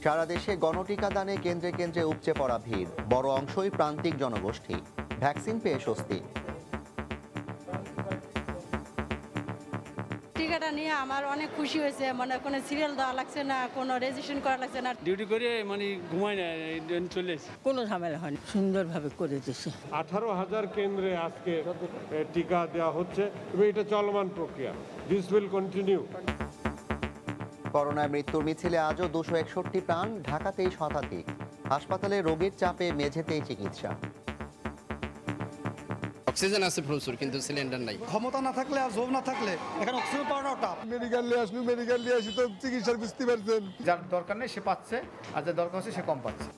সারা দেশে গণটিকাদানে কেন্দ্রে কেন্দ্রে উপচে পড়া ভিড়, বড় অংশই প্রান্তিক জনগোষ্ঠী। ভ্যাকসিন পেয়ে স্বস্তি। টিকাটা নিয়ে আমার অনেক খুশি হয়েছে, মানে কোনো সিরিয়াল দেওয়া লাগছে না, কোনো রেজিস্ট্রেশন করা লাগছে না। ডিউটি করে মানে ঘুমাই না, চলে এসেছি। কোনো ঝামেলা হয়নি, সুন্দরভাবে করে দিচ্ছে। 18,000 কেন্দ্রে আজকে টিকা দেওয়া হচ্ছে এবং এটা চলমান প্রক্রিয়া। This will continue. করোনায় মৃত্যুর মিছিলে আজও 261 প্রাণ, ঢাকাতেই শতাধিক। হাসপাতালে রোগীর চাপে মেঝেতেই চিকিৎসা। অক্সিজেন আছে প্রচুর, কিন্তু সিলিন্ডার নাই। ক্ষমতা না থাকলে আর জোর না থাকলে এখানে অক্সিজেন পাওয়াটা টাফ। মেডিকেল নিয়ে আসি তো চিকিৎসার বুঝতে পারছেন। যার দরকার নেই সে পাচ্ছে, আর যার দরকার হচ্ছে সে কম পাচ্ছে।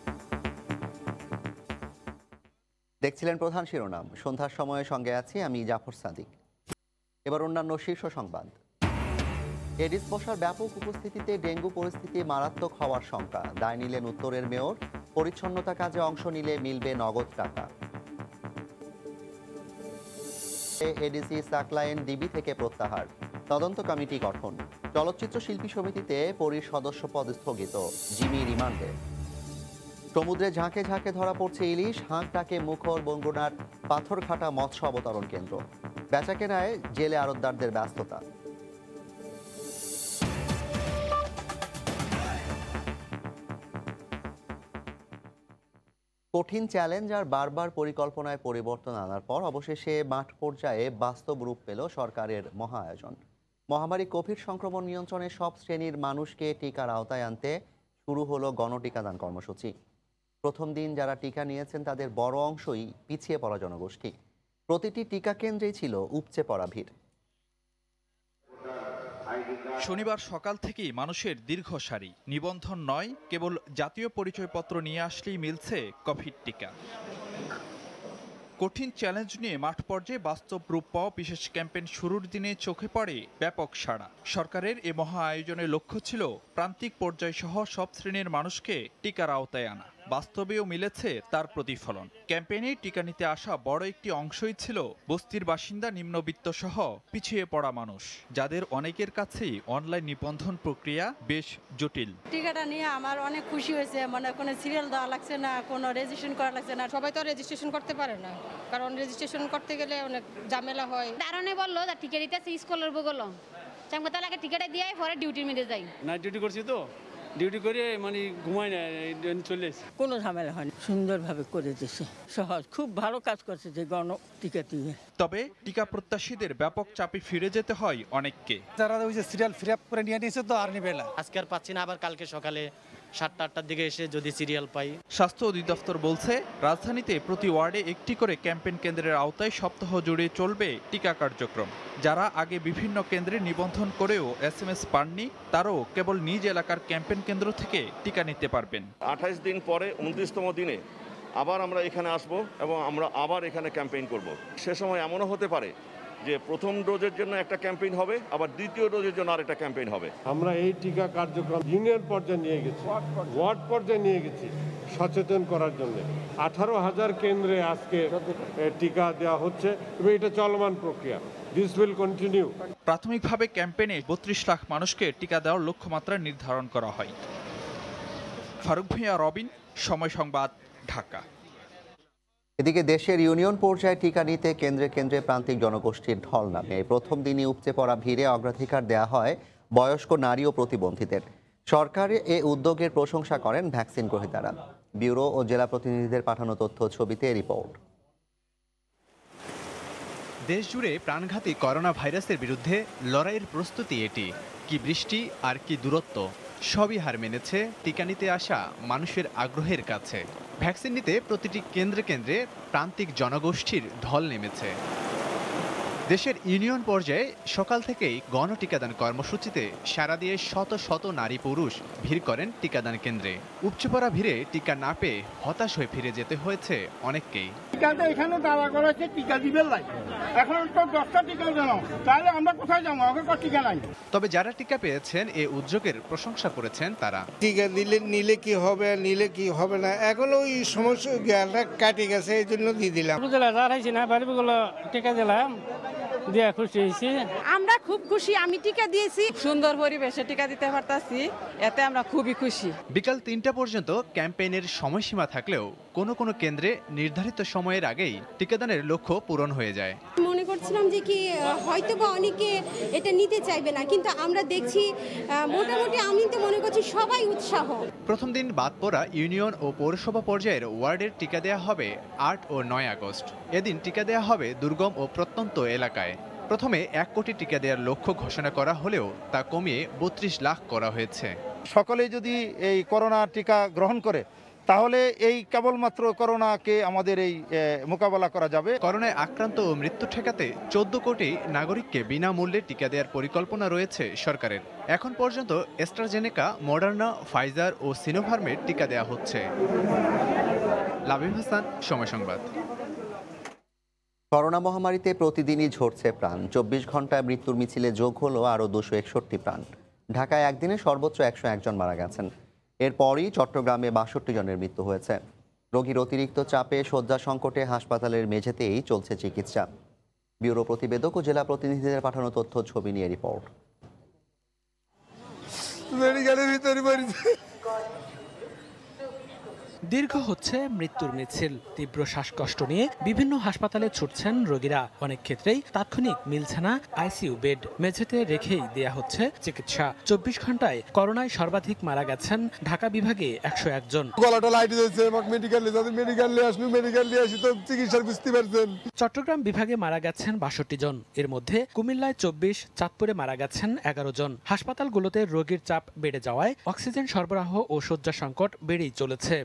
দেখছিলেন প্রধান শিরোনাম। সন্ধ্যার সময়ে সঙ্গে আছি আমি জাফর সাদিক। এবার অন্যান্য শীর্ষ সংবাদ। এডিস মশার ব্যাপক উপস্থিতিতে ডেঙ্গু পরিস্থিতি মারাত্মক হওয়ার শঙ্কা। দায় নিলেন উত্তরের মেয়র। পরিচ্ছন্নতা কাজে অংশ নিলে মিলবে নগদ টাকা। এডিসি সাকলাইন ডিবি থেকে প্রত্যাহার, তদন্ত কমিটি গঠন। চলচ্চিত্র শিল্পী সমিতিতে পরির সদস্য পদ স্থগিত, জিমি রিমান্ডে। সমুদ্রে ঝাঁকে ঝাঁকে ধরা পড়ছে ইলিশ, হাঁকটাকে মুখর বঙ্গনার পাথরঘাটা মৎস্য অবতরণ কেন্দ্র। বেচাকেনায় জেলে আড়তদারদের ব্যস্ততা। কঠিন চ্যালেঞ্জ আর বারবার পরিকল্পনায় পরিবর্তন আনার পর অবশেষে মাঠ পর্যায়ে বাস্তব রূপ পেল সরকারের মহা আয়োজন। মহামারী কোভিড সংক্রমণ নিয়ন্ত্রণে সব শ্রেণীর মানুষকে টিকার আওতায় আনতে শুরু হলো গণটিকাদান কর্মসূচি। প্রথম দিন যারা টিকা নিয়েছেন তাদের বড় অংশই পিছিয়ে পড়া জনগোষ্ঠী। প্রতিটি টিকা কেন্দ্রেই ছিল উপচে পড়া ভিড়। শনিবার সকাল থেকেই মানুষের দীর্ঘ সারি। নিবন্ধন নয়, কেবল জাতীয় পরিচয়পত্র নিয়ে আসলেই মিলছে কোভিড টিকা। কঠিন চ্যালেঞ্জ নিয়ে মাঠ পর্যায়ে বাস্তব রূপ পাওয়া বিশেষ ক্যাম্পেইন শুরুর দিনে চোখে পড়ে ব্যাপক সাড়া। সরকারের এ মহা আয়োজনের লক্ষ্য ছিল প্রান্তিক পর্যায় সহ সব শ্রেণীর মানুষকে টিকার আওতায় আনা। বাস্তবেও মিলেছে তার প্রতিফলন। ক্যাম্পেইনে টিকা নিতে আসা বড় একটি অংশই ছিল বস্তির বাসিন্দা, নিম্নবিত্ত সহ পিছিয়ে পড়া মানুষ, যাদের অনেকের কাছেই অনলাইন নিবন্ধন প্রক্রিয়া বেশ জটিল। টিকাটা নিয়ে আমার অনেক খুশি হয়েছে, মানে কোনো সিরিয়াল দেওয়া লাগছে না, কোনো রেজিস্ট্রেশন করা লাগছে না। সবাই তো রেজিস্ট্রেশন করতে পারে না, কারণ রেজিস্ট্রেশন করতে গেলে অনেক ঝামেলা হয়। দারণে বললো টিকা দিতে স্কুলের বগল চাঙ্গা লাগে টিকাটা দিয়ে পরে ডিউটির মিলে যাই। নাইট ডিউটি করছি তো, ডিউটি করে মানে ঘুমাই না, চলে এসেছি। কোনো ঝামেলা হয়নি, সুন্দরভাবে করে দিচ্ছে। সহজ, খুব ভালো কাজ করছে যে গণ টিকা দিয়ে। তবে টিকা প্রত্যাশীদের ব্যাপক চাপে ফিরে যেতে হয় অনেককে। যারা ওই যে সিরিয়াল ফিল আপ করে নিয়ে নিয়েছে তো আর নিবে না। আজকে আর পাচ্ছি না, আবার কালকে সকালে 7টা-8টার দিকে এসে যদি সিরিয়াল পাই। স্বাস্থ্য অধিদপ্তর বলছে, রাজধানীতে প্রতি ওয়ার্ডে একটি করে ক্যাম্পেইন কেন্দ্রের আওতায় সপ্তাহ জুড়ে চলবে টিকা কার্যক্রম। যারা আগে বিভিন্ন কেন্দ্রে নিবন্ধন করেও SMS পাননি, তারাও কেবল নিজ এলাকার ক্যাম্পেইন কেন্দ্র থেকে টিকা নিতে পারবেন। 28 দিন পরে 29তম দিনে আবার আমরা এখানে আসব এবং আমরা আবার এখানে ক্যাম্পেইন করব। সে সময় এমনও হতে পারে যে প্রথম ডোজের জন্য একটা ক্যাম্পেইন হবে, আবার দ্বিতীয় ডোজের জন্য আরেকটা ক্যাম্পেইন হবে। আমরা এই টিকা কার্যক্রম ইউনিয়ন পর্যায়ে নিয়ে গেছি, ওয়ার্ড পর্যায়ে নিয়ে গেছি সচেতন করার জন্য। 18,000 কেন্দ্রে আজকে টিকা দেওয়া হচ্ছে এবং এটা চলমান প্রক্রিয়া। This will continue. প্রাথমিকভাবে ক্যাম্পেইনে 32 লাখ মানুষকে টিকা দেওয়ার লক্ষ্যমাত্রা নির্ধারণ করা হয়। ফারুক ভূঁইয়া, রবিন, সময় সংবাদ, ঢাকা। এদিকে দেশের ইউনিয়ন পর্যায়ে টিকা নিতে কেন্দ্রে কেন্দ্রে প্রান্তিক জনগোষ্ঠীর ঢল নামে। প্রথম দিনই উপচে পড়া ভিড়ে অগ্রাধিকার দেয়া হয় বয়স্ক নারী ও প্রতিবন্ধীদের। সরকারের এ উদ্যোগের প্রশংসা করেন ভ্যাকসিন গ্রহীতারা। ব্যুরো ও জেলা প্রতিনিধিদের পাঠানো তথ্য ছবিতে রিপোর্ট। দেশজুড়ে প্রাণঘাতী করোনা ভাইরাসের বিরুদ্ধে লড়াইয়ের প্রস্তুতি এটি। কি বৃষ্টি আর কি দূরত্ব, সবই হার মেনেছে টিকা নিতে আসা মানুষের আগ্রহের কাছে। ভ্যাকসিন নিতে প্রতিটি কেন্দ্রে কেন্দ্রে প্রান্তিক জনগোষ্ঠীর ঢল নেমেছে। দেশের ইউনিয়ন পর্যায়ে সকাল থেকেই গণটিকাদান কর্মসূচিতে সাড়া দিয়ে শত শত নারী পুরুষ ভিড় করেন টিকাদান কেন্দ্রে। উপচে পড়া ভিড়ে টিকা না পেয়ে হতাশ হয়ে ফিরে যেতে হয়েছে অনেককেই। এখানে দাঁড়া করেছে টিকা দিবে লাই, এখন তো 10টা টিকা দেন, তাহলে আমরা কোথায় যাবো? আমাকে টিকা নাই। তবে যারা টিকা পেয়েছেন এ উদ্যোগের প্রশংসা করেছেন তারা। টিকা নিলে কি হবে, নিলে কি হবে না, এখন ওই সমস্যা কাটে গেছে, এই জন্য দিয়ে দিলাম। উপজেলা যারা হয়েছে না বাড়িগুলো টিকা দিলাম, দিয়ে খুশি হয়েছি। আমরা খুব খুশি, আমি টিকা দিয়েছি। সুন্দর পরিবেশে টিকা দিতে পারতাছি, এতে আমরা খুবই খুশি। বিকাল ৩টা পর্যন্ত ক্যাম্পেইনের সময়সীমা থাকলেও কোনো কোনো কেন্দ্রে নির্ধারিত সময়ের আগেই টিকাদানের লক্ষ্য পূরণ হয়ে যায়। মনে করছিলাম যে কি হয়তো বা অনেকে এটা নিতে চাইবে না, কিন্তু আমরা দেখছি মোটামুটি আমি তো মনে করছি সবাই উৎসাহ। প্রথম দিন বাদ পড়া ইউনিয়ন ও পৌরসভা পর্যায়ের ওয়ার্ডের টিকা দেয়া হবে ৮ ও ৯ আগস্ট। এদিন টিকা দেয়া হবে দুর্গম ও প্রত্যন্ত এলাকায়। প্রথমে ১ কোটি টিকা দেওয়ার লক্ষ্য ঘোষণা করা হলেও তা কমিয়ে ৩২ লাখ করা হয়েছে। সকলে যদি এই করোনা টিকা গ্রহণ করে তাহলে এই কেবলমাত্র করোনাকে আমাদের এই মোকাবেলা করা যাবে। করোনায় আক্রান্ত ও মৃত্যু ঠেকাতে ১৪ কোটি নাগরিককে বিনামূল্যে টিকা দেওয়ার পরিকল্পনা রয়েছে সরকারের। এখন পর্যন্ত অ্যাস্ট্রাজেনেকা, মডার্না, ফাইজার ও সিনোফার্মের টিকা দেওয়া হচ্ছে। লাবিব হাসান, সময় সংবাদ। করোনা মহামারীতে প্রতিদিনই ঝরছে প্রাণ। ২৪ ঘন্টায় মৃত্যুর মিছিলে যোগ হলো আরও ২৬১ প্রাণ। ঢাকায় একদিনে সর্বোচ্চ ১০১ জন মারা গেছেন। এরপরই চট্টগ্রামে ৬২ জনের মৃত্যু হয়েছে। রোগীর অতিরিক্ত চাপে শয্যা সংকটে হাসপাতালের মেঝেতেই চলছে চিকিৎসা। ব্যুরো প্রতিবেদক ও জেলা প্রতিনিধিদের পাঠানো তথ্য ছবি নিয়ে রিপোর্ট। দীর্ঘ হচ্ছে মৃত্যুর মিছিল। তীব্র শ্বাসকষ্ট নিয়ে বিভিন্ন হাসপাতালে ছুটছেন রোগীরা। অনেক ক্ষেত্রেই তাৎক্ষণিক মিলছে না আইসিইউ বেড, মেঝেতে রেখেই দেয়া হচ্ছে চিকিৎসা। ২৪ ঘন্টায় করোনায় সর্বাধিক মারা গেছেন ঢাকা বিভাগে ১০১ জন। চট্টগ্রাম বিভাগে মারা গেছেন ৬২ জন। এর মধ্যে কুমিল্লায় ২৪, চাঁদপুরে মারা গেছেন ১১ জন। হাসপাতালগুলোতে রোগীর চাপ বেড়ে যাওয়ায় অক্সিজেন সরবরাহ ও শয্যা সংকট বেড়েই চলেছে।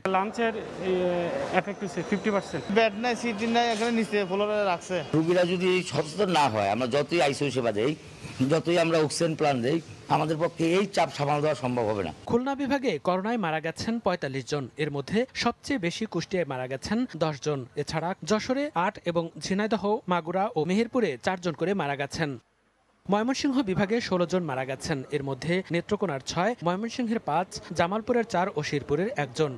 বেড নাই, সিট নাই, এখানে নিচে ফ্লোরে রাখছে। রোগীরা যদি সচেতন না হয়, আমরা যতই আইসিইউ সেবা দেই, যতই আমরা অক্সিজেন প্ল্যান দেই, আমাদের পক্ষে এই চাপ সামাল দেওয়া সম্ভব হবে না। খুলনা বিভাগে করোনায় মারা গেছেন ৪৫ জন। এর মধ্যে সবচেয়ে বেশি কুষ্টিয়ায় মারা গেছেন ১০ জন। এছাড়া যশোরে ৮ এবং ঝিনাইদহ, মাগুরা ও মেহেরপুরে ৪ জন করে মারা গেছেন। ময়মনসিংহ বিভাগে ১৬ জন মারা গেছেন। এর মধ্যে নেত্রকোনার ৬, ময়মনসিংহের ৫, জামালপুরের ৪ ও শিরপুরের ১ জন।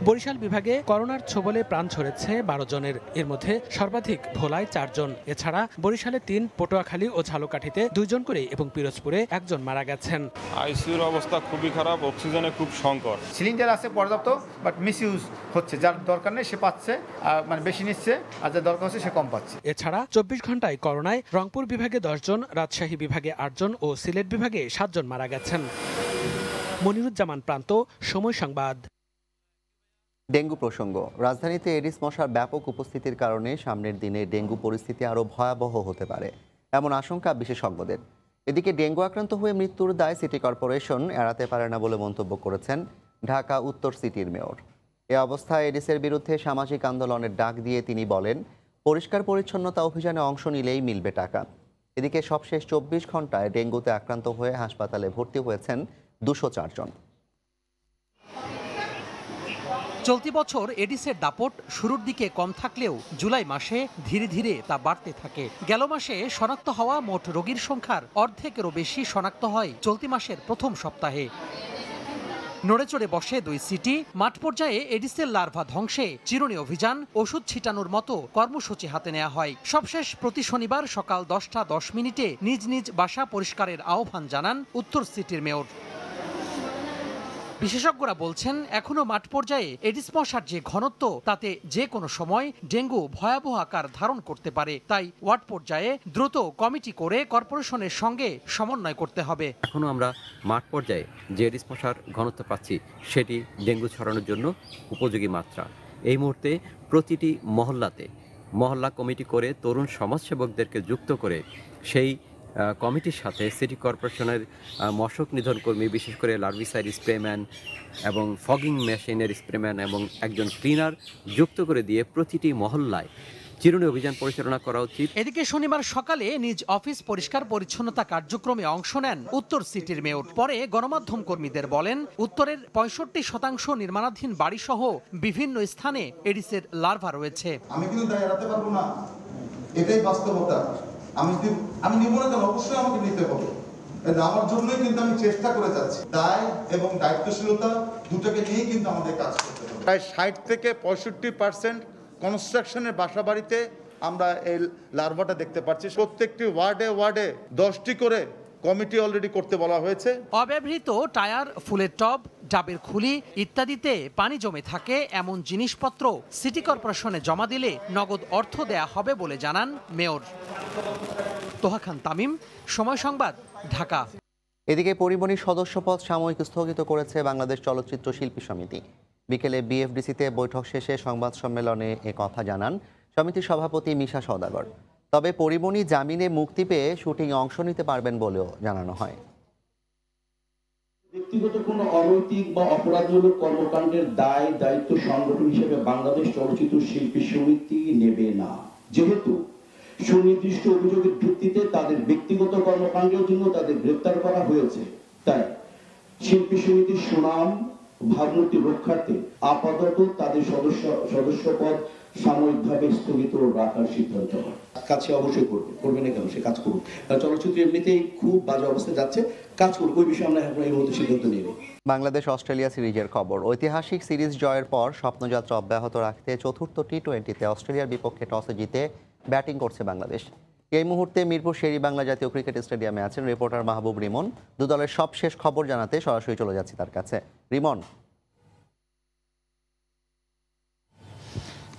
বরিশাল বিভাগে করোনার ছোবলে প্রাণ ঝরেছে ১২ জনের। এর মধ্যে সর্বাধিক ভোলায় ৪ জন। এছাড়া বরিশালে ৩, পটুয়াখালী ও ঝালকাঠিতে ২ জন করে এবং পিরোজপুরে ১ জন মারা গেছেন। আইসিইউর অবস্থা খুবই খারাপ, অক্সিজেনে খুব সংকট। সিলিন্ডার আছে পর্যাপ্ত, বাট মিসইউজ হচ্ছে। যার দরকার নেই সে পাচ্ছে, মানে বেশি নিচ্ছে, আর যার দরকার হচ্ছে সে কম পাচ্ছে। এছাড়া ২৪ ঘন্টায় করোনায় রংপুর বিভাগে ১০ জন, রাজশাহী বিভাগে ৮ জন ও সিলেট বিভাগে ৭ জন মারা গেছেন। মনিরুজ্জামান প্রান্ত, সময় সংবাদ। ডেঙ্গু প্রসঙ্গ। রাজধানীতে এডিস মশার ব্যাপক উপস্থিতির কারণে সামনের দিনে ডেঙ্গু পরিস্থিতি আরও ভয়াবহ হতে পারে এমন আশঙ্কা বিশেষজ্ঞদের। এদিকে ডেঙ্গু আক্রান্ত হয়ে মৃত্যুর দায় সিটি কর্পোরেশন এড়াতে পারে না বলে মন্তব্য করেছেন ঢাকা উত্তর সিটির মেয়র। এ অবস্থায় এডিসের বিরুদ্ধে সামাজিক আন্দোলনের ডাক দিয়ে তিনি বলেন, পরিষ্কার পরিচ্ছন্নতা অভিযানে অংশ নিলেই মিলবে টাকা। এদিকে সবশেষ ২৪ ঘন্টায় ডেঙ্গুতে আক্রান্ত হয়ে হাসপাতালে ভর্তি হয়েছেন ২০৪ জন। চলতি বছর এডিসের দাপট শুরুর দিকে কম থাকলেও জুলাই মাসে ধীরে ধীরে তা বাড়তে থাকে। গেল মাসে শনাক্ত হওয়া মোট রোগীর সংখ্যার অর্ধেকেরও বেশি শনাক্ত হয় চলতি মাসের প্রথম সপ্তাহে। নড়ে চড়ে বসে ২ সিটি। মাঠ পর্যায়ে এডিসের লার্ভা ধ্বংসে চিরুনি অভিযান, ওষুধ ছিটানোর মতো কর্মসূচি হাতে নেওয়া হয়। সবশেষ প্রতি শনিবার সকাল ১০টা ১০ মিনিটে নিজ নিজ বাসা পরিষ্কারের আহ্বান জানান উত্তর সিটির মেয়র। বিশেষজ্ঞরা বলছেন, এখনো মাঠ পর্যায়ে এডিস মশার যে ঘনত্ব, তাতে যে কোনো সময় ডেঙ্গু ভয়াবহ আকার ধারণ করতে পারে। তাই ওয়ার্ড পর্যায়ে দ্রুত কমিটি করে কর্পোরেশনের সঙ্গে সমন্বয় করতে হবে। এখনো আমরা মাঠ পর্যায়ে যে এডিস মশার ঘনত্ব পাচ্ছি, সেটি ডেঙ্গু ছড়ানোর জন্য উপযোগী মাত্রা। এই মুহূর্তে প্রতিটি মহল্লা কমিটি করে তরুণ সমাজসেবকদেরকে যুক্ত করে সেই কমিটির সাথে সিটি কর্পোরেশনের মশক নিধন কর্মী, বিশেষ করে লার্ভিসাইড স্প্রেম্যান এবং ফগিং মেশিনের স্প্রেম্যান এবং একজন ক্লিনার যুক্ত করে দিয়ে প্রতিটি মহল্লায় চিরুনি অভিযান পরিচালনা করা উচিত। এদিকে শনিবার সকালে নিজ অফিস পরিষ্কার পরিচ্ছন্নতা কার্যক্রমে অংশ নেন উত্তর সিটির মেয়র। পরে গণমাধ্যম কর্মীদের বলেন, উত্তরের ৬৫% নির্মাণাধীন বাড়িসহ বিভিন্ন স্থানে এডিসের লার্ভা রয়েছে। আমি কিন্তু দায় এড়াতে পারবো না, এটাই বাস্তবতা। আমি নিব না, অবশ্যই আমাকে নিতে হবে। আমার জন্যই কিন্তু আমি চেষ্টা করে যাচ্ছি। দায় এবং দায়িত্বশীলতা দুটোকে নিয়েই কিন্তু আমাদের কাজ করতে হবে। প্রায় ৬০ থেকে ৬৫% কনস্ট্রাকশনের বাসা বাড়িতে আমরা এই লার্ভাটা দেখতে পাচ্ছি। প্রত্যেকটি ওয়ার্ডে ওয়ার্ডে 10টি করে কমিটি অলরেডি করতে বলা হয়েছে। অব্যবহৃত টায়ার, ফুলের টব, ডাবের খুলি ইত্যাদিতে পানি জমে থাকে এমন জিনিসপত্র সিটি কর্পোরেশনে জমা দিলে নগদ অর্থ দেয়া হবে বলে জানান মেয়র। তোহা খান তামিম, সময় সংবাদ, ঢাকা। এদিকে পরিমণির সদস্যপদ সাময়িক স্থগিত করেছে বাংলাদেশ চলচ্চিত্র শিল্পী সমিতি। বিকেলে বিএফডিসিতে বৈঠক শেষে সংবাদ সম্মেলনে কথা জানান সমিতির সভাপতি মিশা সওদাগর। তবে পরিমণি জামিনে মুক্তি পেয়ে শুটিংয়ে অংশ নিতে পারবেন বলেও জানানো হয়। ব্যক্তিগত কোনো অনৈতিক বা অপরাধমূলক কর্মকাণ্ডের দায় দায়িত্ব সংগঠন হিসেবে বাংলাদেশ চলচ্চিত্র শিল্পী সমিতি নেবে না, যেহেতু সুনির্দিষ্ট অভিযোগের ভিত্তিতে তাদের ব্যক্তিগত কর্মকাণ্ডের জন্য তাদের গ্রেপ্তার করা হয়েছে। তাই শিল্পী সমিতির সুনাম ভাবমূর্তি রক্ষার্থে আপাতত তাদের সদস্যপদ সাময়িকভাবে স্থগিত রাখার সিদ্ধান্ত হয়। কাছে অবশ্যই করবে না কেন, সে কাজ করুক। চলচ্চিত্র এমনিতেই খুব বাজে অবস্থায় যাচ্ছে, কাজ করুক, ওই বিষয়ে আমরা এখন এই মুহূর্তে সিদ্ধান্ত নিয়ে নিই। বাংলাদেশ অস্ট্রেলিয়া সিরিজের খবর। ঐতিহাসিক সিরিজ জয়ের পর স্বপ্নযাত্রা অব্যাহত রাখতে চতুর্থ টি-20তে অস্ট্রেলিয়ার বিপক্ষে টসে জিতে ব্যাটিং করছে বাংলাদেশ। এই মুহূর্তে মিরপুর শের-ই-বাংলা জাতীয় ক্রিকেট স্টেডিয়ামে আছেন রিপোর্টার মাহবুব রিমন। দু দলের সবশেষ খবর জানাতে সরাসরি চলে যাচ্ছি তার কাছে। রিমন।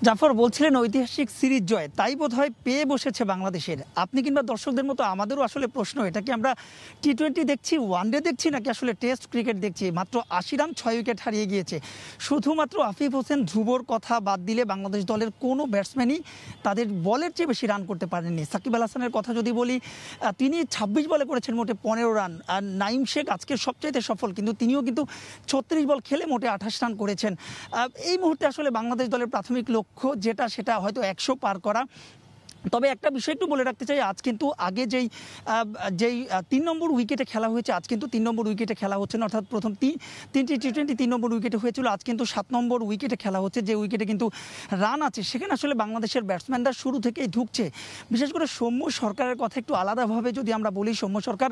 জাফর বলছিলেন ঐতিহাসিক সিরিজ জয়, তাই বোধহয় পেয়ে বসেছে বাংলাদেশের। আপনি কিংবা দর্শকদের মতো আমাদেরও আসলে প্রশ্ন, এটা কি আমরা টি-20 দেখছি, ওয়ানডে দেখছি, নাকি আসলে টেস্ট ক্রিকেট দেখছি? মাত্র 80 রান 6 উইকেট হারিয়ে গিয়েছে। শুধুমাত্র আফিফ হোসেন ধ্রুবর কথা বাদ দিলে বাংলাদেশ দলের কোনো ব্যাটসম্যানই তাদের বলের চেয়ে বেশি রান করতে পারেননি। সাকিব আল হাসানের কথা যদি বলি, তিনি 26 বলে করেছেন মোটে 15 রান। আর নাইম শেখ আজকে সবচাইতে সফল, কিন্তু তিনিও কিন্তু 36 বল খেলে মোটে 28 রান করেছেন। এই মুহূর্তে আসলে বাংলাদেশ দলের প্রাথমিক লক্ষ্য সেটা হয়তো 100 পার করা। তবে একটা বিষয় একটু বলে রাখতে চাই, আজ কিন্তু আগে যেই 3 নম্বর উইকেটে খেলা হয়েছে, আজ কিন্তু 3 নম্বর উইকেটে খেলা হচ্ছে না। অর্থাৎ প্রথম তিনটি টি-20 3 নম্বর উইকেটে হয়েছিল, আজ কিন্তু 7 নম্বর উইকেটে খেলা হচ্ছে, যে উইকেটে কিন্তু রান আছে। সেখানে আসলে বাংলাদেশের ব্যাটসম্যানরা শুরু থেকেই ঢুকছে। বিশেষ করে সৌম্য সরকারের কথা একটু আলাদাভাবে যদি আমরা বলি, সৌম্য সরকার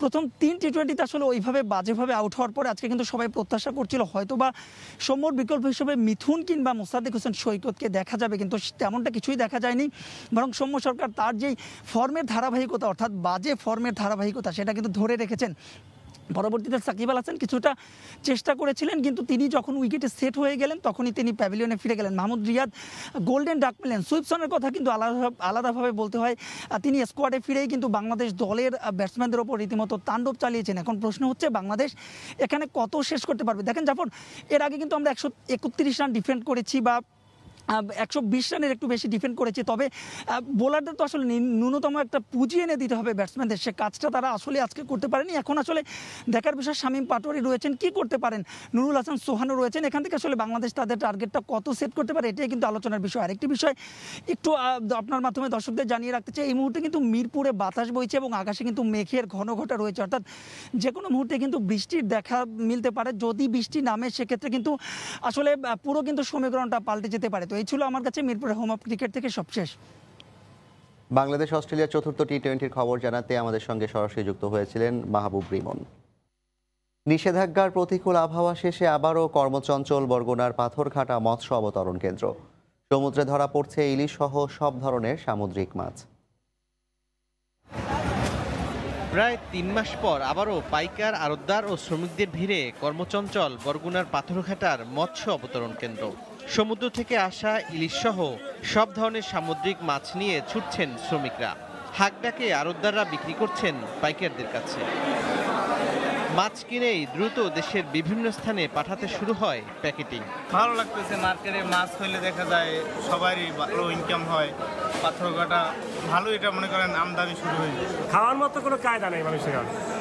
প্রথম 3 টি-20তে আসলে ওইভাবে বাজেভাবে আউট হওয়ার পরে আজকে কিন্তু সবাই প্রত্যাশা করছিল হয়তোবা সৌম্যর বিকল্প হিসেবে মিথুন কিংবা মোসাদ্দেক হোসেন সৈকতকে দেখা যাবে, কিন্তু তেমনটা কিছুই দেখা যায়নি। বরং সৌম্য সরকার তার যেই ফর্মের ধারাবাহিকতা, অর্থাৎ বাজে ফর্মের ধারাবাহিকতা, সেটা কিন্তু ধরে রেখেছেন। পরবর্তীতে সাকিব আল হাসান কিছুটা চেষ্টা করেছিলেন, কিন্তু তিনি যখন উইকেটে সেট হয়ে গেলেন তখনই তিনি প্যাভিলিয়নে ফিরে গেলেন। মাহমুদ রিয়াদ গোল্ডেন ডাক পেলেন। সুইপসনের কথা কিন্তু আলাদাভাবে বলতে হয়, তিনি স্কোয়াডে ফিরেই কিন্তু বাংলাদেশ দলের ব্যাটসম্যানদের ওপর রীতিমতো তাণ্ডব চালিয়েছেন। এখন প্রশ্ন হচ্ছে বাংলাদেশ এখানে কত শেষ করতে পারবে। দেখেন জাফর, এর আগে কিন্তু আমরা 131 রান ডিফেন্ড করেছি বা 120 রানের একটু বেশি ডিফেন্ড করেছে। তবে বোলারদের তো আসলে ন্যূনতম একটা পুঁজি এনে দিতে হবে ব্যাটসম্যানদের, সে কাজটা তারা আসলে আজকে করতে পারেনি। এখন আসলে দেখার বিষয় শামীম পাটোয়ারি রয়েছেন, কি করতে পারেন, নুরুল হাসান সোহানও রয়েছেন। এখান থেকে আসলে বাংলাদেশ তাদের টার্গেটটা কত সেট করতে পারে, এটাই কিন্তু আলোচনার বিষয়। আরেকটি বিষয় একটু আপনার মাধ্যমে দর্শকদের জানিয়ে রাখতে চাই, এই মুহূর্তে কিন্তু মিরপুরে বাতাস বইছে এবং আকাশে কিন্তু মেঘের ঘন ঘটা রয়েছে, অর্থাৎ যে কোনো মুহূর্তে কিন্তু বৃষ্টির দেখা মিলতে পারে। যদি বৃষ্টি নামে সেক্ষেত্রে কিন্তু আসলে পুরো কিন্তু সমীকরণটা পাল্টে যেতে পারে। তো এই ছিল আমার কাছে মিরপুরের হোম অফ ক্রিকেট থেকে সবশেষ। বাংলাদেশ অস্ট্রেলিয়া চতুর্থ টি-20 খবর জানাতে আমাদের সঙ্গে সরাসরি যুক্ত হয়েছিলেন মাহবুব রিমন। নিষেধাজ্ঞার প্রতিকূল আবহাওয়া শেষে আবারও কর্মচঞ্চল বরগুনার পাথরঘাটা মৎস্য অবতরণ কেন্দ্র। সমুদ্রে ধরা পড়ছে ইলিশ সহ সব ধরনের সামুদ্রিক মাছ। প্রায় 3 মাস পর আবারও পাইকার, আড়তদার ও শ্রমিকদের ভিড়ে কর্মচঞ্চল বরগুনার পাথরঘাটার মৎস্য অবতরণ কেন্দ্র। সমুদ্র থেকে আসা ইলিশ সহ সব ধরনের সামুদ্রিক মাছ নিয়ে ছুটছেন শ্রমিকরা। হাক ডাকে আড়তদাররা বিক্রি করছেন পাইকারদের কাছে। মাছ কিনেই দ্রুত দেশের বিভিন্ন স্থানে পাঠাতে শুরু হয় প্যাকেটিং। ভালো লাগতেছে, মার্কেটে মাছ হইলে দেখা যায় সবারই ভালো ইনকাম হয়। পাথরঘাটা ভালো, এটা মনে করেন আমদানি শুরু হয়ে যায়। খাওয়ার মতো কোনো কায়দা নেই মানুষের।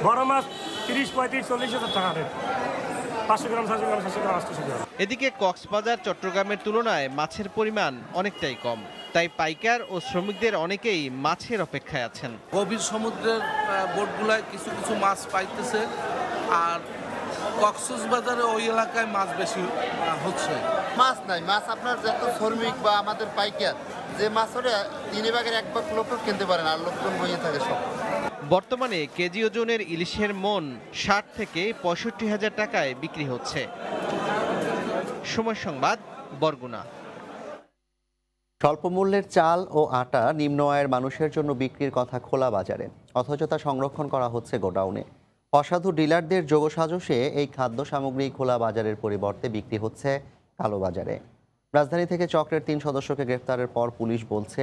বড় মাছ 30, 35, 40 হাজার টাকা রেট, 500 গ্রাম, 700 গ্রাম, 700 গ্রাম, 800 গ্রাম। এদিকে কক্সবাজার, চট্টগ্রামের তুলনায় মাছের পরিমাণ অনেকটাই কম, তাই পাইকার ও শ্রমিকদের অনেকেই মাছের অপেক্ষায় আছেন। গভীর সমুদ্রের বোটগুলায় কিছু কিছু মাছ পাইতেছে, আর কক্সবাজারে ওই এলাকায় মাছ বেশি হচ্ছে। মাছ নাই, মাছ আপনার যত শ্রমিক বা আমাদের পাইকার যে মাছ ওরে 3 ভাগের 1 ভাগ লোক কিনতে পারেন, আর লোকজন বইয়ে থাকে সব। বর্তমানে কেজি ওজনের ইলিশের মন 60 থেকে 65 হাজার টাকায় বিক্রি হচ্ছে। সময় সংবাদ, বরগুনা। স্বল্পমূল্যের চাল ও আটা নিম্ন আয়ের মানুষের জন্য বিক্রির কথা খোলা বাজারে, অথচ তা সংরক্ষণ করা হচ্ছে গোডাউনে। অসাধু ডিলারদের যোগসাজশে এই খাদ্য সামগ্রী খোলা বাজারের পরিবর্তে বিক্রি হচ্ছে কালোবাজারে। রাজধানী থেকে চক্রের 3 সদস্যকে গ্রেফতারের পর পুলিশ বলছে,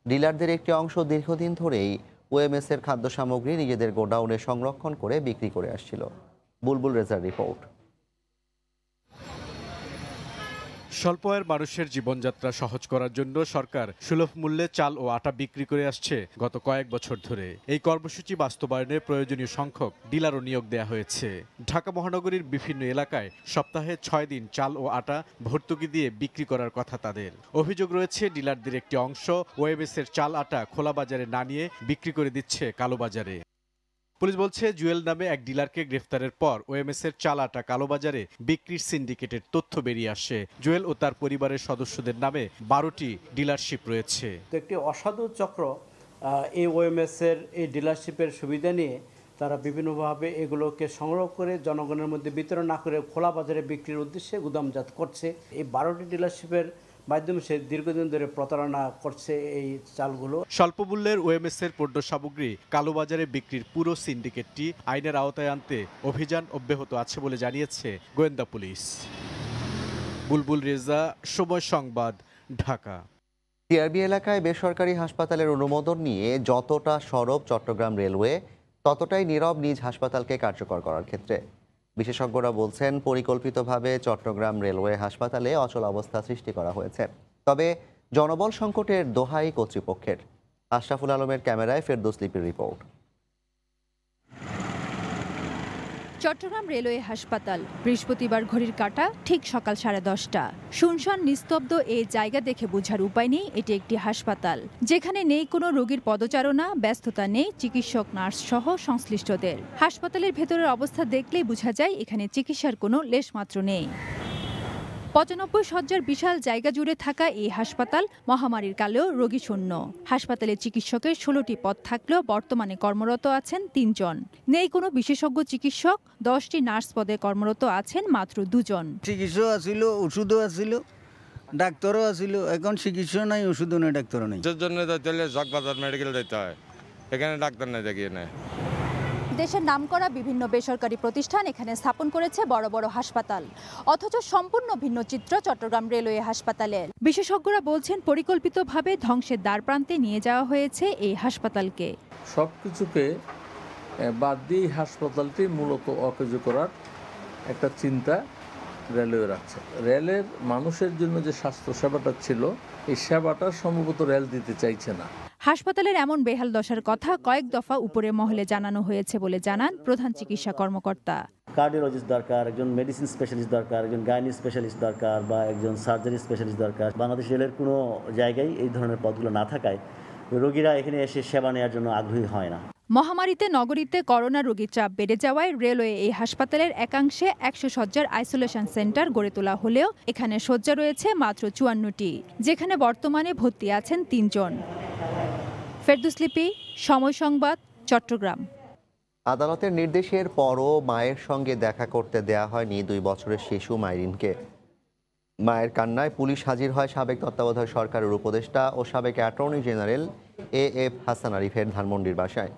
ডিলারদের একটি অংশ দীর্ঘদিন ধরেই ওএমএস-এর খাদ্য সামগ্রী নিজেদের গোডাউনে সংরক্ষণ করে বিক্রি করে আসছিল। বুলবুল রেজার রিপোর্ট। স্বল্প আয়ের মানুষের জীবনযাত্রা সহজ করার জন্য সরকার সুলভ মূল্যে চাল ও আটা বিক্রি করে আসছে গত কয়েক বছর ধরে। এই কর্মসূচি বাস্তবায়নে প্রয়োজনীয় সংখ্যক ডিলারও নিয়োগ দেওয়া হয়েছে। ঢাকা মহানগরীর বিভিন্ন এলাকায় সপ্তাহে 6 দিন চাল ও আটা ভর্তুকি দিয়ে বিক্রি করার কথা তাদের। অভিযোগ রয়েছে, ডিলারদের একটি অংশ ওএমএস-এর চাল আটা খোলা বাজারে না নিয়ে বিক্রি করে দিচ্ছে কালোবাজারে। পুলিশ বলছে, জুয়েল নামে এক ডিলারকে গ্রেফতারের পর ওএমএস-এর চাল আটা কালোবাজারে বিক্রির সিন্ডিকেটের তথ্য বেরিয়ে আসে। জুয়েল ও তার পরিবারের সদস্যদের নামে 12টি ডিলারশিপ রয়েছে। একটি অসাধু চক্র এই ওএমএস-এর এই ডিলারশিপের সুবিধা নিয়ে তারা বিভিন্নভাবে এগুলোকে সংগ্রহ করে জনগণের মধ্যে বিতরণ না করে খোলা বাজারে বিক্রির উদ্দেশ্যে গুদামজাত করছে। এই 12টি ডিলারশিপের মাধ্যমে সে দীর্ঘদিন ধরে প্রতারণা করছে এই চালগুলো। স্বল্প মূল্যের ওএমএস-এর পণ্য সামগ্রী কালোবাজারে বিক্রির পুরো সিন্ডিকেটটি আইনের আওতায় আনতে অভিযান অব্যাহত আছে বলে জানিয়েছে গোয়েন্দা পুলিশ। বুলবুল রেজা, সময় সংবাদ, ঢাকা। টিআরবি এলাকায় বেসরকারি হাসপাতালের অনুমোদন নিয়ে যতটা সরব চট্টগ্রাম রেলওয়ে, ততটাই নীরব নিজ হাসপাতালকে কার্যকর করার ক্ষেত্রে। বিশেষজ্ঞরা বলছেন, পরিকল্পিতভাবে চট্টগ্রাম রেলওয়ে হাসপাতালে অচল অবস্থা সৃষ্টি করা হয়েছে। তবে জনবল সংকটের দোহাই কর্তৃপক্ষের। আশরাফুল আলমের ক্যামেরায় ফেরদৌস লিপির রিপোর্ট। চট্টগ্রাম রেলওয়ে হাসপাতাল, বৃহস্পতিবার ঘড়ির কাঁটা ঠিক সকাল 10:30। শুনশান নিস্তব্ধ এই জায়গা দেখে বোঝার উপায় নেই এটি একটি হাসপাতাল, যেখানে নেই কোনো রোগীর পদচারণা, ব্যস্ততা নেই চিকিৎসক, নার্স সহ সংশ্লিষ্টদের। হাসপাতালের ভেতরের অবস্থা দেখলেই বোঝা যায় এখানে চিকিৎসার কোনো লেশমাত্র নেই। 95 শয্যার বিশাল জায়গা জুড়ে থাকা এই হাসপাতাল মহামারীর কালেও রোগী শূন্য। হাসপাতালে চিকিৎসকের 16টি পদ থাকলেও বর্তমানে কর্মরত আছেন 3 জন। নেই কোনো বিশেষজ্ঞ চিকিৎসক, 10টি নার্স পদে কর্মরত আছেন মাত্র 2 জন। চিকিৎসক আছিল, ওষুধও আছিল, ডাক্তারও আছিল, এখন চিকিৎসা নাই, ওষুধও নেই, ডাক্তারও নেই। এর জন্য জগবাজার মেডিকেল যেতে হয়, এখানে ডাক্তার নেই, দেখিয়ে নেয়। দেশের নামকরা বিভিন্ন বেসরকারি প্রতিষ্ঠান এখানে স্থাপন করেছে বড় বড় হাসপাতাল, অথচ সম্পূর্ণ ভিন্ন চিত্র চট্টগ্রাম রেলওয়ে হাসপাতালের। বিশেষজ্ঞরা বলছেন, পরিকল্পিতভাবে ধ্বংসের দ্বারপ্রান্তে নিয়ে যাওয়া হয়েছে এই হাসপাতালকে। সবকিছুকে বাদ দিয়ে হাসপাতালটি মূলত অকেজো করার একটা চিন্তা রেলওয়ে রাখছে। রেলের মানুষের জন্য যে স্বাস্থ্য সেবাটা ছিল, এই সেবাটা সম্ভবত রেল দিতে চাইছে না। হাসপাতালের এমন বেহাল দশার কথা কয়েক দফা উপরে মহলে জানানো হয়েছে বলে জানান প্রধান চিকিৎসা কর্মকর্তা। কার্ডিওলজিস্ট দরকার, একজন মেডিসিন স্পেশালিস্ট দরকার, একজন গাইনি স্পেশালিস্ট দরকার, বা একজন সার্জারি স্পেশালিস্ট দরকার। বাংলাদেশ রেলের কোনো জায়গায় এই ধরনের পদগুলো না থাকায় রোগীরা এখানে এসে সেবা নেওয়ার জন্য আগ্রহী হয় না। মহামারীতে নগরীতে করোনা রোগীর চাপ বেড়ে যাওয়ায় রেলওয়ে এই হাসপাতালের একাংশে 100 শয্যার আইসোলেশন সেন্টার গড়ে তোলা হলেও এখানে শয্যা রয়েছে মাত্র 54টি, যেখানে বর্তমানে ভর্তি আছেন 3 জন। ফেরদৌস লিপি, সময় সংবাদ, চট্টগ্রাম। আদালতের নির্দেশের পরও মায়ের সঙ্গে দেখা করতে দেয়া হয়নি 2 বছরের শিশু মাইরিনকে। মায়ের কান্নায় পুলিশ হাজির হয় সাবেক তত্ত্বাবধায়ক সরকারের উপদেষ্টা ও সাবেক অ্যাটর্নি জেনারেল এএফ হাসান আরিফের ধানমন্ডির বাসায়।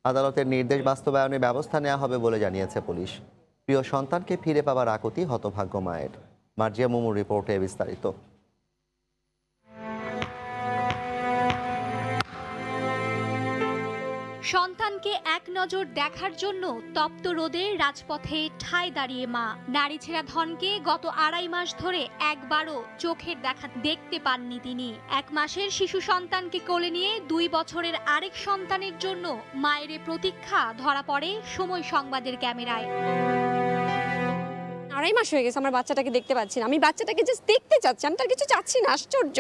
আদালতের নির্দেশ বাস্তবায়নে ব্যবস্থা নেওয়া হবে বলে জানিয়েছে পুলিশ। প্রিয় সন্তানকে ফিরে পাবার আকুতি হতভাগ্য মায়ের। মার্জিয়া মুমুর রিপোর্টে বিস্তারিত। সন্তানকে এক নজর দেখার জন্য তপ্ত রোদে রাজপথে ঠায় দাঁড়িয়ে মা। নারী ছেঁড়া ধনকে গত 2.5 মাস ধরে একবারও চোখের দেখা দেখতে পাননি তিনি। 1 মাসের শিশু সন্তানকে কোলে নিয়ে 2 বছরের আরেক সন্তানের জন্য মায়ের প্রতীক্ষা ধরা পড়ে সময় সংবাদের ক্যামেরায়। 2.5 মাস হয়ে গেছে আমার বাচ্চাটাকে দেখতে পাচ্ছি না। আমি বাচ্চাটাকে জাস্ট দেখতে চাচ্ছি, আমি তার কিছু চাচ্ছি না। আশ্চর্য।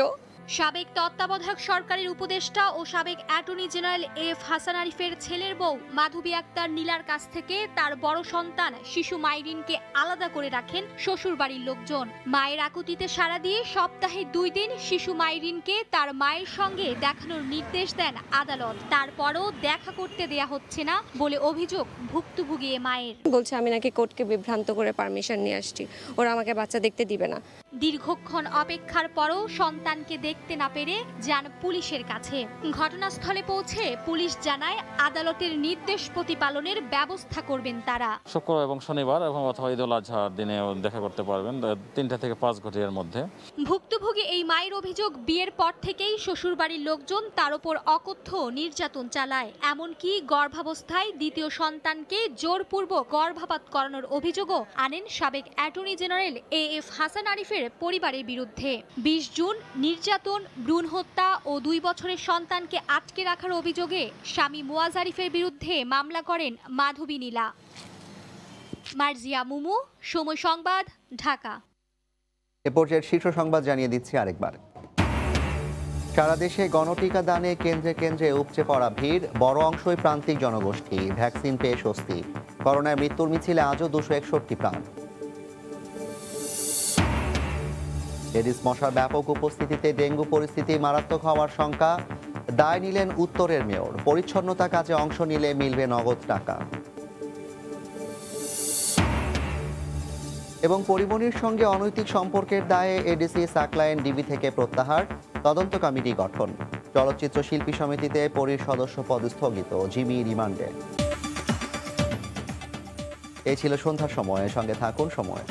সাবেক তত্ত্বাবধায়ক সরকারের উপদেষ্টা ও সাবেক অ্যাটর্নি জেনারেল এএফ হাসান আরিফের ছেলের বউ মাধবী আক্তার নীলার কাছ থেকে তার বড় সন্তান শিশু মাইরিনকে আলাদা করে রাখেন শ্বশুর বাড়ির লোকজন। মায়ের আকুতিতে সাড়া দিয়ে সপ্তাহে 2 দিন শিশু মাইরিনকে তার মায়ের সঙ্গে দেখানোর নির্দেশ দেন আদালত। তারপরও দেখা করতে দেয়া হচ্ছে না বলে অভিযোগ ভুক্তভোগী মায়ের। বলছে আমি নাকি কোর্টকে বিভ্রান্ত করে পারমিশন নিয়ে আসছি, ওরা আমাকে বাচ্চা দেখতে দিবে না। দীর্ঘক্ষণ অপেক্ষার পরও সন্তানকে দেখতে না পেরে যান পুলিশের কাছে। ঘটনাস্থলে পৌঁছে পুলিশ জানায় আদালতের নির্দেশ প্রতিপালনের ব্যবস্থা করবেন তারা। শুক্রবার এবং শনিবার এবং অথবা ঈদ উল আজহার দিনে দেখা করতে পারবেন 3টা থেকে 5 ঘটিকার মধ্যে। ভুক্তভোগী এই মায়ের অভিযোগ, বিয়ের পর থেকেই শ্বশুরবাড়ির লোকজন তার উপর অকথ্য নির্যাতন চালায়। এমনকি গর্ভাবস্থায় দ্বিতীয় সন্তানকে জোরপূর্বক গর্ভপাত করানোর অভিযোগও আনেন সাবেক অ্যাটর্নি জেনারেল AF হাসান আরিফের পরিবারের বিরুদ্ধে। 20 জুন নির্যাতন, ভ্রূণ হত্যা ও 2 বছরের সন্তানকে আটকে রাখার অভিযোগে স্বামী মুয়াজ আরিফের বিরুদ্ধে মামলা করেন মাধবী নীলা। মার্জিয়া মুমু, সময় সংবাদ, ঢাকা। এ পর্যায়ের শীর্ষ সংবাদ জানিয়ে দিচ্ছি আরেকবার। সারা দেশে গণটিকা দানে কেন্দ্রে কেন্দ্রে উপচে পড়া ভিড়, বড় অংশই প্রান্তিক জনগোষ্ঠী। ভ্যাকসিন পেয়ে স্বস্তি। করোনায় মৃত্যুর মিছিলে আজও 261 প্রাণ। এডিস মশার ব্যাপক উপস্থিতিতে ডেঙ্গু পরিস্থিতি মারাত্মক হওয়ার শঙ্কা। দায় নিলেন উত্তরের মেয়র। পরিচ্ছন্নতা কাজে অংশ নিলে মিলবে নগদ টাকা। এবং পরিমণির সঙ্গে অনৈতিক সম্পর্কের দায়ে এডিসি সাকলায়েন ডিবি থেকে প্রত্যাহার। তদন্ত কমিটি গঠন। চলচ্চিত্র শিল্পী সমিতিতে পরির সদস্য পদ স্থগিত। জিমি রিমান্ডে। এই ছিল সন্ধ্যার সময়। সঙ্গে থাকুন সময়।